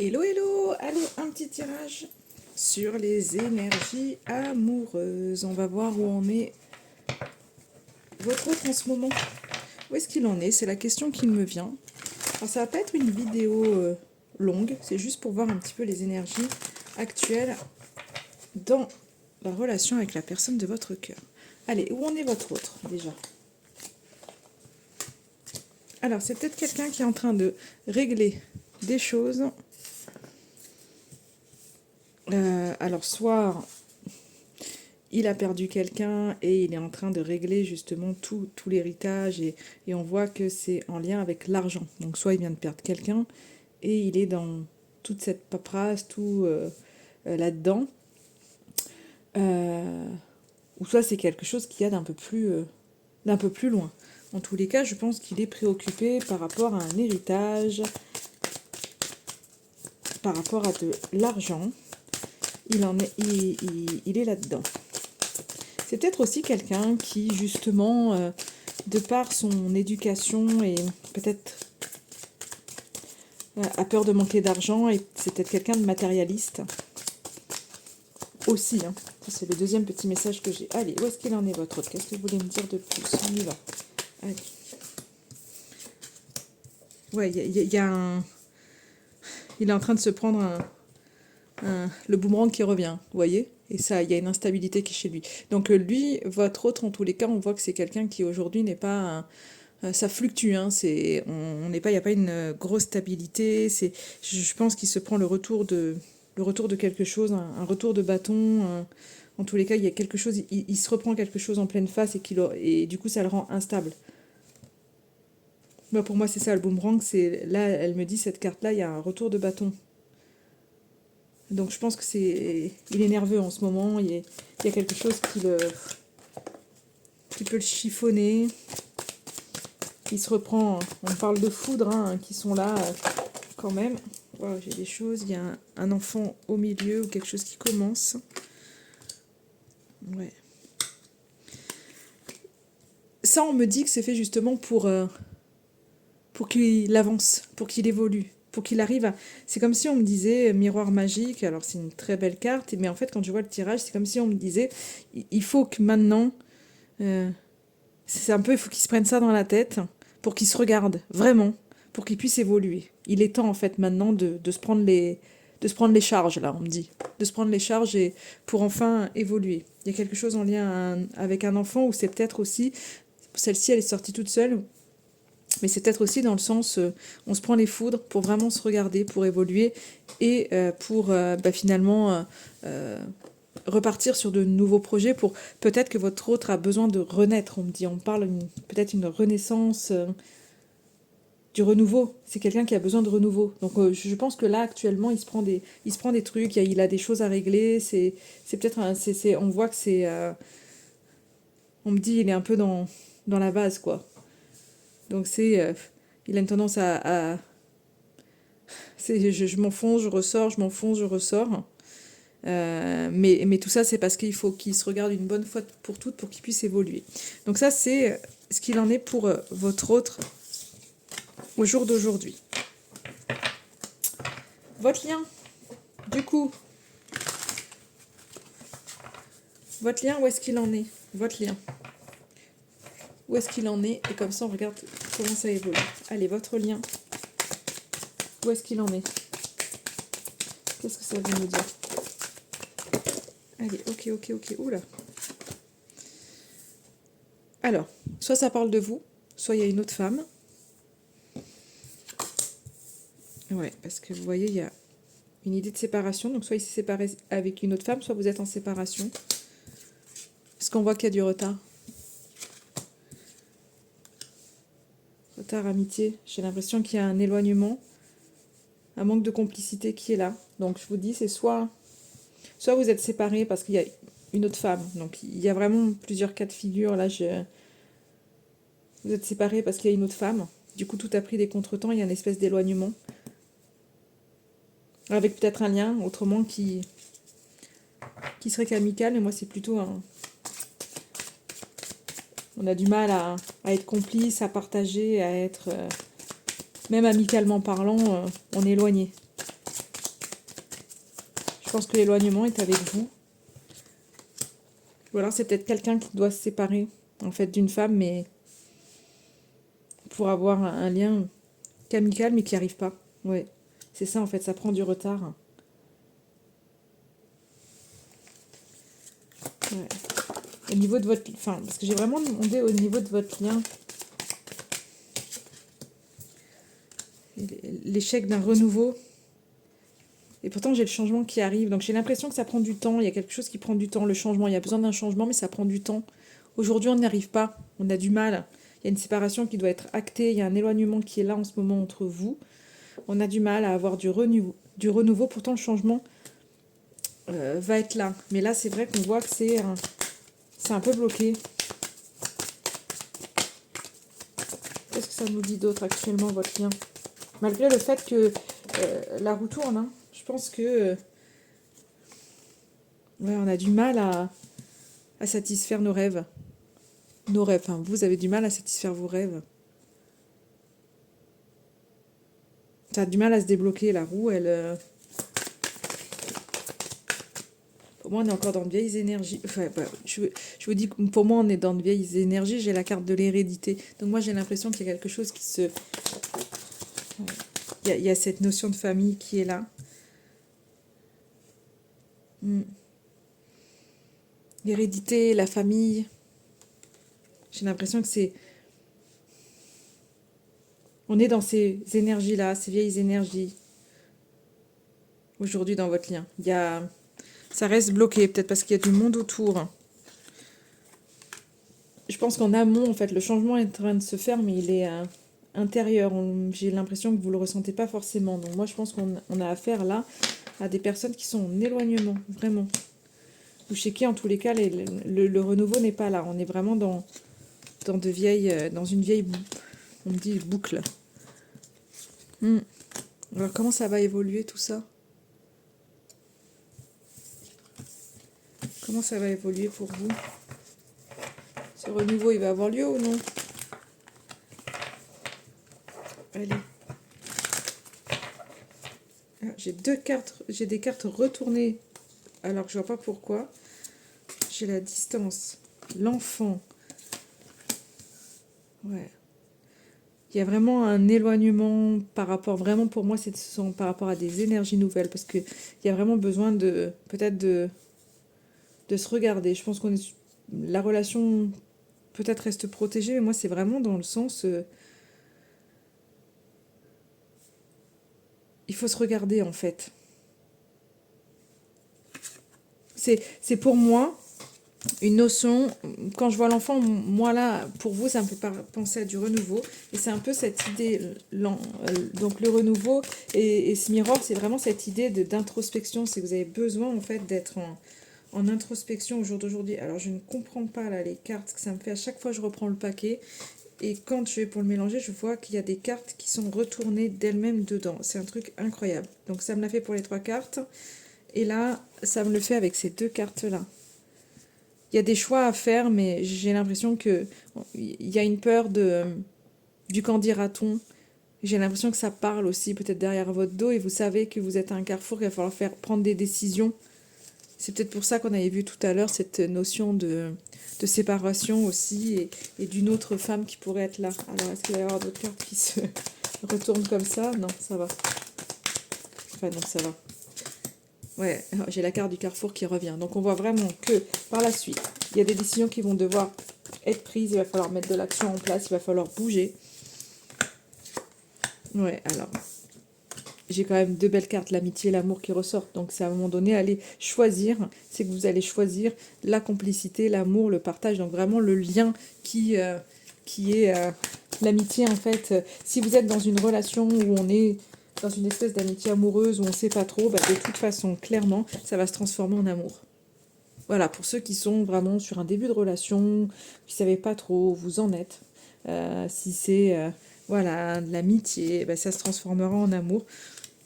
Hello, hello! Allez, un petit tirage sur les énergies amoureuses. On va voir où en est votre autre en ce moment. Où est-ce qu'il en est? C'est la question qui me vient. Alors, ça va pas être une vidéo longue, c'est juste pour voir un petit peu les énergies actuelles dans la relation avec la personne de votre cœur. Allez, où en est votre autre déjà? Alors, c'est peut-être quelqu'un qui est en train de régler des choses. Alors, soit il a perdu quelqu'un et il est en train de régler justement tout l'héritage et on voit que c'est en lien avec l'argent. Donc, soit il vient de perdre quelqu'un et il est dans toute cette paperasse, tout là-dedans. Ou soit c'est quelque chose qui a d'un peu plus loin. En tous les cas, je pense qu'il est préoccupé par rapport à un héritage, par rapport à de l'argent. Il est là-dedans. C'est peut-être aussi quelqu'un qui, justement, de par son éducation et peut-être a peur de manquer d'argent, et c'est peut-être quelqu'un de matérialiste aussi. Hein. Ça, c'est le deuxième petit message que j'ai. Allez, où est-ce qu'il en est votre autre? Qu'est-ce que vous voulez me dire de plus? On y va. Allez. Ouais, il y a un... Il est en train de se prendre le boomerang qui revient, vous voyez? Et ça, il y a une instabilité qui est chez lui. Donc lui, votre autre, en tous les cas, on voit que c'est quelqu'un qui aujourd'hui n'est pas... ça fluctue, hein, on n'est pas, il n'y a pas une grosse stabilité. Je pense qu'il se prend le retour de quelque chose, un retour de bâton. En tous les cas, il y a quelque chose, il se reprend quelque chose en pleine face et du coup, ça le rend instable. Moi, pour moi, c'est ça le boomerang. C'est là, elle me dit cette carte-là, il y a un retour de bâton. Donc, je pense que il est nerveux en ce moment. Il y a quelque chose qui peut le chiffonner. Il se reprend, on parle de foudre, hein, qui sont là quand même. Wow, j'ai des choses, il y a un enfant au milieu ou quelque chose qui commence. Ouais. Ça, on me dit que c'est fait justement pour qu'il avance, pour qu'il évolue, pour qu'il arrive à... C'est comme si on me disait miroir magique, alors c'est une très belle carte, mais en fait quand je vois le tirage, c'est comme si on me disait, il faut que maintenant, c'est un peu, il faut qu'il se prenne ça dans la tête, pour qu'il se regarde, vraiment, pour qu'il puisse évoluer. Il est temps en fait maintenant de se prendre les charges, là, on me dit. De se prendre les charges et pour enfin évoluer. Il y a quelque chose en lien avec un enfant où c'est peut-être aussi, celle-ci elle est sortie toute seule, mais c'est peut-être aussi dans le sens, on se prend les foudres pour vraiment se regarder, pour évoluer et pour finalement repartir sur de nouveaux projets. Pour peut-être que votre autre a besoin de renaître. On me dit, on parle peut-être une renaissance, du renouveau. C'est quelqu'un qui a besoin de renouveau. Donc je pense que là actuellement il se prend des trucs, il a des choses à régler. C'est peut-être on voit que c'est, on me dit il est un peu dans la base quoi. Donc il a une tendance je m'enfonce, je ressors, je m'enfonce, je ressors. Mais tout ça, c'est parce qu'il faut qu'il se regarde une bonne fois pour toutes pour qu'il puisse évoluer. Donc ça, c'est ce qu'il en est pour votre autre au jour d'aujourd'hui. Votre lien, du coup, votre lien, où est-ce qu'il en est? Votre lien. Où est-ce qu'il en est? Et comme ça, on regarde comment ça évolue. Allez, votre lien. Où est-ce qu'il en est? Qu'est-ce que ça veut nous dire? Allez, ok. Oula. Alors, soit ça parle de vous, soit il y a une autre femme. Ouais, parce que vous voyez, il y a une idée de séparation. Donc, soit il s'est séparé avec une autre femme, soit vous êtes en séparation. Parce qu'on voit qu'il y a du retard. Retard, amitié. J'ai l'impression qu'il y a un éloignement, un manque de complicité qui est là. Donc, je vous dis, c'est soit vous êtes séparés parce qu'il y a une autre femme. Donc, il y a vraiment plusieurs cas de figure. Là, vous êtes séparés parce qu'il y a une autre femme. Du coup, tout a pris des contretemps. Il y a une espèce d'éloignement. Avec peut-être un lien, autrement, qui serait qu'amical. Et moi, c'est plutôt un... On a du mal à être complice, à partager, à être... même amicalement parlant, on est éloigné. pense que l'éloignement est avec vous. Ou alors c'est peut-être quelqu'un qui doit se séparer, en fait, d'une femme, mais pour avoir un lien amical, mais qui n'y arrive pas. Ouais, c'est ça, en fait, ça prend du retard. Ouais. Au niveau de votre... Enfin, parce que j'ai vraiment demandé au niveau de votre lien, l'échec d'un renouveau. Et pourtant, j'ai le changement qui arrive. Donc, j'ai l'impression que ça prend du temps. Il y a quelque chose qui prend du temps, le changement. Il y a besoin d'un changement, mais ça prend du temps. Aujourd'hui, on n'y arrive pas. On a du mal. Il y a une séparation qui doit être actée. Il y a un éloignement qui est là en ce moment entre vous. On a du mal à avoir du renouveau. Pourtant, le changement va être là. Mais là, c'est vrai qu'on voit que c'est un peu bloqué. Qu'est-ce que ça nous dit d'autre actuellement, votre lien? Malgré le fait que la roue tourne, hein, je pense que ouais, on a du mal à satisfaire nos rêves. Nos rêves, enfin, vous avez du mal à satisfaire vos rêves. Ça a du mal à se débloquer, la roue, elle... Pour moi, on est encore dans de vieilles énergies. Enfin, bah, je vous dis que pour moi, on est dans de vieilles énergies. J'ai la carte de l'hérédité. Donc moi, j'ai l'impression qu'il y a quelque chose qui se... Il y a cette notion de famille qui est là. L'hérédité, la famille. J'ai l'impression que c'est... On est dans ces énergies-là, ces vieilles énergies. Aujourd'hui, dans votre lien. Il y a... Ça reste bloqué, peut-être parce qu'il y a du monde autour. Je pense qu'en amont, en fait, le changement est en train de se faire, mais il est intérieur. J'ai l'impression que vous ne le ressentez pas forcément. Donc moi, je pense qu'on a affaire là à des personnes qui sont en éloignement, vraiment. Ou chez qui, en tous les cas, le renouveau n'est pas là. On est vraiment dans une vieille, on me dit, boucle. Alors, comment ça va évoluer, tout ça? Comment ça va évoluer pour vous? Ce renouveau, il va avoir lieu ou non? Allez. Ah, j'ai des cartes retournées, alors que je vois pas pourquoi. J'ai la distance, l'enfant. Ouais. Il y a vraiment un éloignement par rapport, vraiment pour moi, par rapport à des énergies nouvelles, parce qu'il y a vraiment besoin peut-être de se regarder. Je pense la relation peut-être reste protégée, mais moi, c'est vraiment dans le sens, il faut se regarder, en fait. C'est pour moi une notion, quand je vois l'enfant, moi là, pour vous, ça me fait penser à du renouveau. Et c'est un peu cette idée, donc le renouveau et ce miroir, c'est vraiment cette idée d'introspection. C'est que vous avez besoin en fait d'être en introspection au jour d'aujourd'hui. Alors je ne comprends pas là les cartes que ça me fait. À chaque fois je reprends le paquet. Et quand je vais pour le mélanger, je vois qu'il y a des cartes qui sont retournées d'elles-mêmes dedans. C'est un truc incroyable. Donc ça me l'a fait pour les 3 cartes. Et là, ça me le fait avec ces 2 cartes-là. Il y a des choix à faire, mais j'ai l'impression que il y a une peur du qu'en dira-t-on. J'ai l'impression que ça parle aussi peut-être derrière votre dos et vous savez que vous êtes à un carrefour, qu'il va falloir prendre des décisions. C'est peut-être pour ça qu'on avait vu tout à l'heure cette notion de séparation aussi et d'une autre femme qui pourrait être là. Alors, est-ce qu'il va y avoir d'autres cartes qui se retournent comme ça? Non, ça va. Enfin, non, ça va. Ouais, j'ai la carte du carrefour qui revient. Donc on voit vraiment que par la suite, il y a des décisions qui vont devoir être prises. Il va falloir mettre de l'action en place. Il va falloir bouger. Ouais, alors, j'ai quand même 2 belles cartes, l'amitié et l'amour qui ressortent. Donc c'est à un moment donné, aller choisir. C'est que vous allez choisir la complicité, l'amour, le partage. Donc vraiment le lien qui est l'amitié en fait. Si vous êtes dans une relation où on est dans une espèce d'amitié amoureuse où on ne sait pas trop, bah, de toute façon, clairement, ça va se transformer en amour. Voilà, pour ceux qui sont vraiment sur un début de relation, qui ne savez pas trop où vous en êtes, si c'est voilà, de l'amitié, bah, ça se transformera en amour,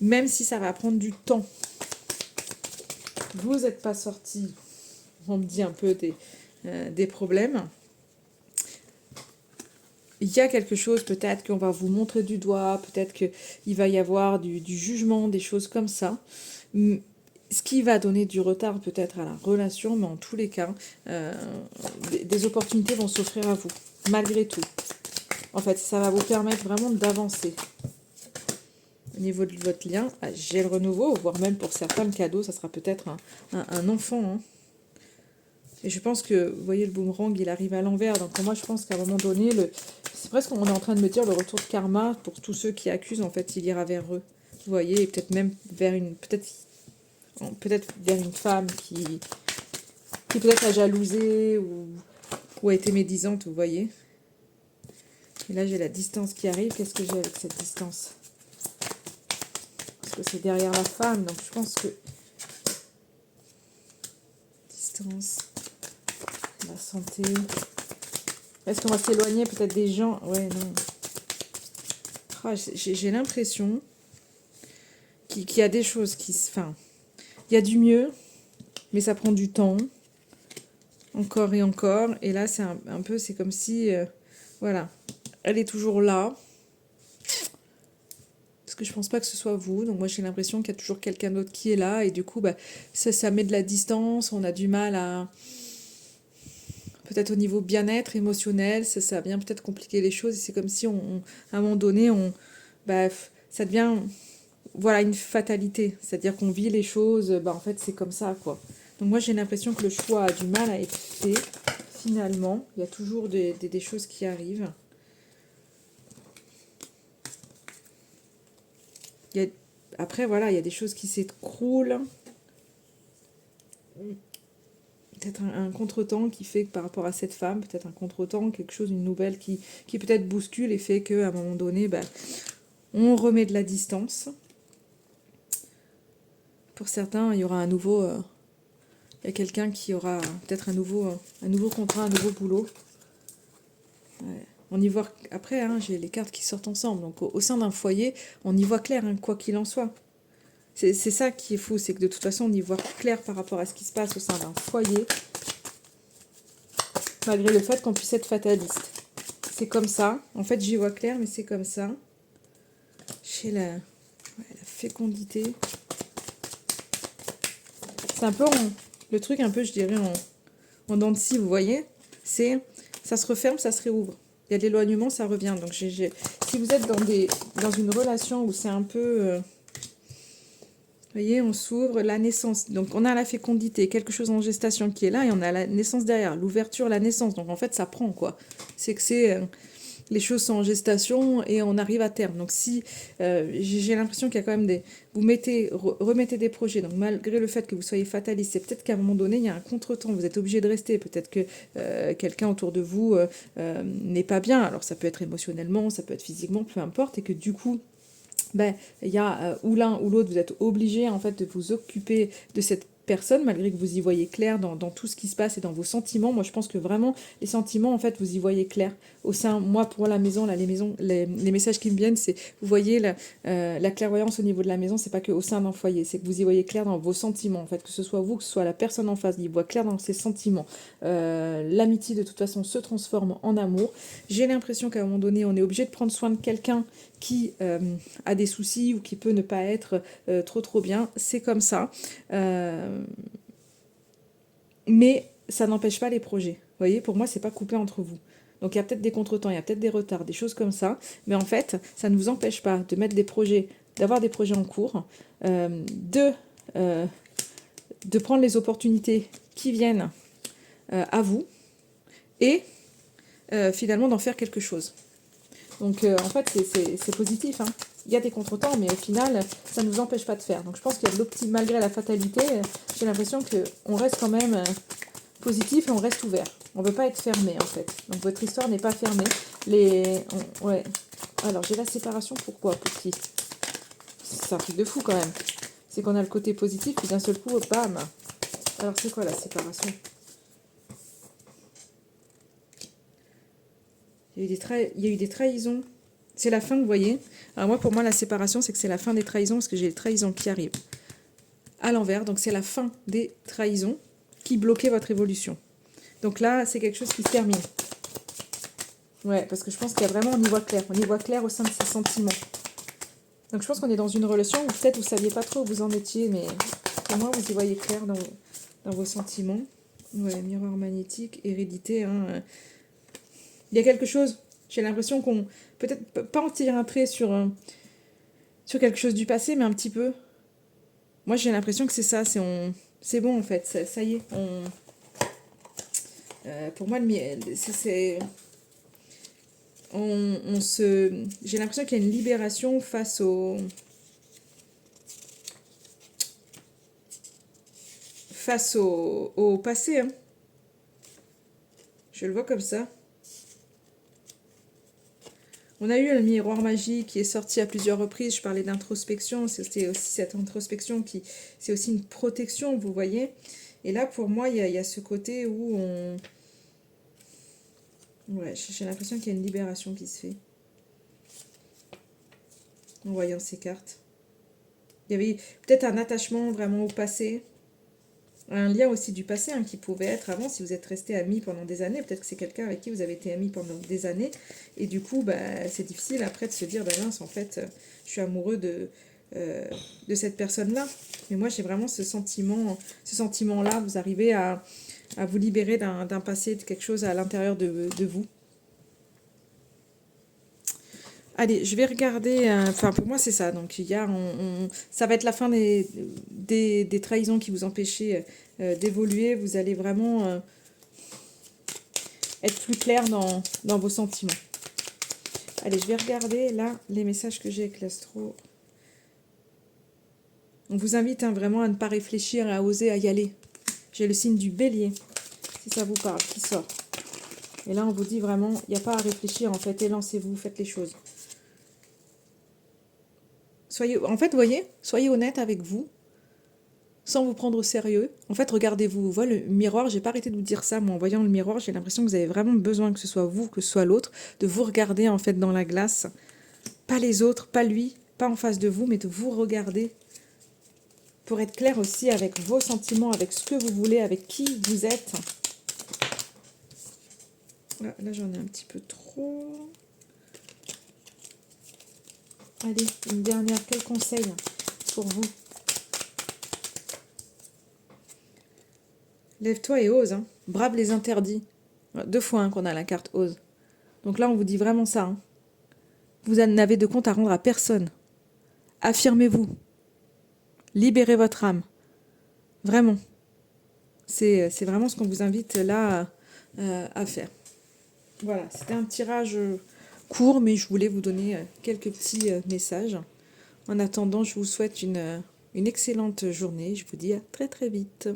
même si ça va prendre du temps. Vous n'êtes pas sorti, on me dit un peu des problèmes. Il y a quelque chose, peut-être qu'on va vous montrer du doigt, peut-être qu'il va y avoir du jugement, des choses comme ça. ce qui va donner du retard peut-être à la relation, mais en tous les cas, des opportunités vont s'offrir à vous, malgré tout. En fait, ça va vous permettre vraiment d'avancer. Au niveau de votre lien, j'ai le renouveau, voire même pour certains, le cadeau, ça sera peut-être un enfant. Hein. Et je pense que, vous voyez, le boomerang, il arrive à l'envers. Donc pour moi, je pense qu'à un moment donné, c'est presque, on est en train de me dire, le retour de karma, pour tous ceux qui accusent, en fait, il ira vers eux. Vous voyez, et peut-être même vers une... Peut-être vers une femme qui peut-être a jalousé ou a été médisante, vous voyez. Et là, j'ai la distance qui arrive. Qu'est-ce que j'ai avec cette distance? Parce que c'est derrière la femme, donc je pense que... Distance, la santé... Est-ce qu'on va s'éloigner peut-être des gens? Ouais, non. Ah, j'ai l'impression qu'il y a des choses qui... Enfin, il y a du mieux, mais ça prend du temps. Encore et encore. Et là, c'est un peu... C'est comme si... voilà. Elle est toujours là. Parce que je pense pas que ce soit vous. Donc moi, j'ai l'impression qu'il y a toujours quelqu'un d'autre qui est là. Et du coup, bah, ça met de la distance. On a du mal à... Peut-être au niveau bien-être émotionnel, ça vient peut-être compliquer les choses. Et c'est comme si, à un moment donné, bah, ça devient voilà, une fatalité. C'est-à-dire qu'on vit les choses, bah, en fait, c'est comme ça, quoi. Donc moi, j'ai l'impression que le choix a du mal à être fait, finalement. Il y a toujours des choses qui arrivent. Après, voilà, il y a des choses qui s'écroulent. Peut-être un contretemps qui fait que par rapport à cette femme, peut-être un contretemps, quelque chose, une nouvelle qui peut-être bouscule et fait qu'à un moment donné, bah, on remet de la distance. Pour certains, il y aura un nouveau... il y a quelqu'un qui aura peut-être un nouveau contrat, un nouveau boulot. Ouais. On y voit... Après, hein, j'ai les cartes qui sortent ensemble. Donc au sein d'un foyer, on y voit clair, hein, quoi qu'il en soit. C'est ça qui est fou, c'est que de toute façon, on y voit clair par rapport à ce qui se passe au sein d'un foyer, malgré le fait qu'on puisse être fataliste. C'est comme ça. En fait, j'y vois clair, mais c'est comme ça. Chez la fécondité. C'est un peu le truc, un peu, je dirais, en dents de scie, vous voyez. C'est, ça se referme, ça se réouvre. Il y a de l'éloignement, ça revient. Donc, si vous êtes dans une relation où c'est un peu... vous voyez, on s'ouvre, la naissance. Donc, on a la fécondité, quelque chose en gestation qui est là, et on a la naissance derrière, l'ouverture, la naissance. Donc, en fait, ça prend, quoi. C'est que les choses sont en gestation et on arrive à terme. Donc, si j'ai l'impression qu'il y a quand même vous remettez des projets. Donc, malgré le fait que vous soyez fataliste, c'est peut-être qu'à un moment donné, il y a un contretemps. Vous êtes obligé de rester. Peut-être que quelqu'un autour de vous n'est pas bien. Alors, ça peut être émotionnellement, ça peut être physiquement, peu importe. Et que du coup... ben, il y a ou l'un ou l'autre, vous êtes obligé en fait de vous occuper de cette personne, malgré que vous y voyez clair dans tout ce qui se passe et dans vos sentiments. Moi, je pense que vraiment, les sentiments, en fait, vous y voyez clair. Au sein, moi, pour la maison, là, les messages qui me viennent, c'est, vous voyez, la clairvoyance au niveau de la maison, c'est pas que au sein d'un foyer, c'est que vous y voyez clair dans vos sentiments, en fait, que ce soit vous, que ce soit la personne en face, il voit clair dans ses sentiments. L'amitié, de toute façon, se transforme en amour. J'ai l'impression qu'à un moment donné, on est obligé de prendre soin de quelqu'un qui a des soucis ou qui peut ne pas être trop bien. C'est comme ça. Mais ça n'empêche pas les projets. Vous voyez, pour moi, c'est pas coupé entre vous. Donc il y a peut-être des contretemps, il y a peut-être des retards, des choses comme ça. Mais en fait, ça ne vous empêche pas de mettre des projets, d'avoir des projets en cours, de prendre les opportunités qui viennent à vous et finalement d'en faire quelque chose. Donc en fait, c'est positif. Hein. Il y a des contretemps, mais au final, ça ne nous empêche pas de faire. Donc je pense qu'il y a de malgré la fatalité, j'ai l'impression qu'on reste quand même positif et on reste ouvert. On ne veut pas être fermé en fait. Donc votre histoire n'est pas fermée. Ouais. Alors j'ai la séparation, pourquoi petit? C'est un truc de fou quand même. C'est qu'on a le côté positif, puis d'un seul coup, bam. Alors c'est quoi la séparation? Il y a eu des trahisons. C'est la fin, vous voyez. Alors moi, pour moi, la séparation, c'est que c'est la fin des trahisons, parce que j'ai les trahisons qui arrivent à l'envers. Donc c'est la fin des trahisons qui bloquaient votre évolution. Donc là, c'est quelque chose qui se termine. Ouais, parce que je pense qu'il y a vraiment, on y voit clair. On y voit clair au sein de ses sentiments. Donc je pense qu'on est dans une relation où peut-être vous ne saviez pas trop où vous en étiez, mais Pour moi, vous y voyez clair dans vos sentiments. Ouais, miroir magnétique, hérédité. Hein. Il y a quelque chose, j'ai l'impression qu'on... Peut-être pas en tirer un trait sur quelque chose du passé, mais un petit peu. Moi, j'ai l'impression que c'est ça. C'est bon, en fait. Ça y est. Pour moi, j'ai l'impression qu'il y a une libération face au passé. Hein. Je le vois comme ça. On a eu le miroir magique qui est sorti à plusieurs reprises. Je parlais d'introspection. C'était aussi cette introspection qui... C'est aussi une protection, vous voyez. Et là, pour moi, il y a ce côté où on... Ouais, j'ai l'impression qu'il y a une libération qui se fait. En voyant ces cartes. Il y avait peut-être un attachement vraiment au passé. Un lien aussi du passé hein, qui pouvait être avant, si vous êtes resté amis pendant des années. Peut-être que c'est quelqu'un avec qui vous avez été amis pendant des années. Et du coup, bah, c'est difficile après de se dire, bah mince, en fait, je suis amoureux de cette personne-là. Mais moi, j'ai vraiment ce sentiment-là. Vous arrivez à vous libérer d'un passé, de quelque chose à l'intérieur de vous. Allez, je vais regarder. Enfin, pour moi, c'est ça. Donc, il y a, ça va être la fin des trahisons qui vous empêchaient d'évoluer. Vous allez vraiment être plus clair dans vos sentiments. Allez, je vais regarder là les messages que j'ai avec l'astro. On vous invite hein, vraiment à ne pas réfléchir, à oser, à y aller. J'ai le signe du bélier, si ça vous parle, qui sort. Et là, on vous dit vraiment, il n'y a pas à réfléchir en fait, et lancez-vous, faites les choses. En fait, vous voyez, soyez honnête avec vous, sans vous prendre au sérieux. En fait, regardez-vous. Vous voyez, le miroir, j'ai pas arrêté de vous dire ça. Moi, en voyant le miroir, j'ai l'impression que vous avez vraiment besoin, que ce soit vous, que ce soit l'autre, de vous regarder en fait dans la glace. Pas les autres, pas lui, pas en face de vous, mais de vous regarder. Pour être clair aussi avec vos sentiments, avec ce que vous voulez, avec qui vous êtes. Là j'en ai un petit peu trop. Allez, une dernière. Quel conseil pour vous? Lève-toi et ose. Hein. Brave les interdits. 2 fois hein, qu'on a la carte ose. Donc là, on vous dit vraiment ça. Hein. Vous n'avez de compte à rendre à personne. Affirmez-vous. Libérez votre âme. Vraiment. C'est vraiment ce qu'on vous invite là à faire. Voilà, c'était un tirage court, mais je voulais vous donner quelques petits messages. En attendant, je vous souhaite une excellente journée. Je vous dis à très très vite.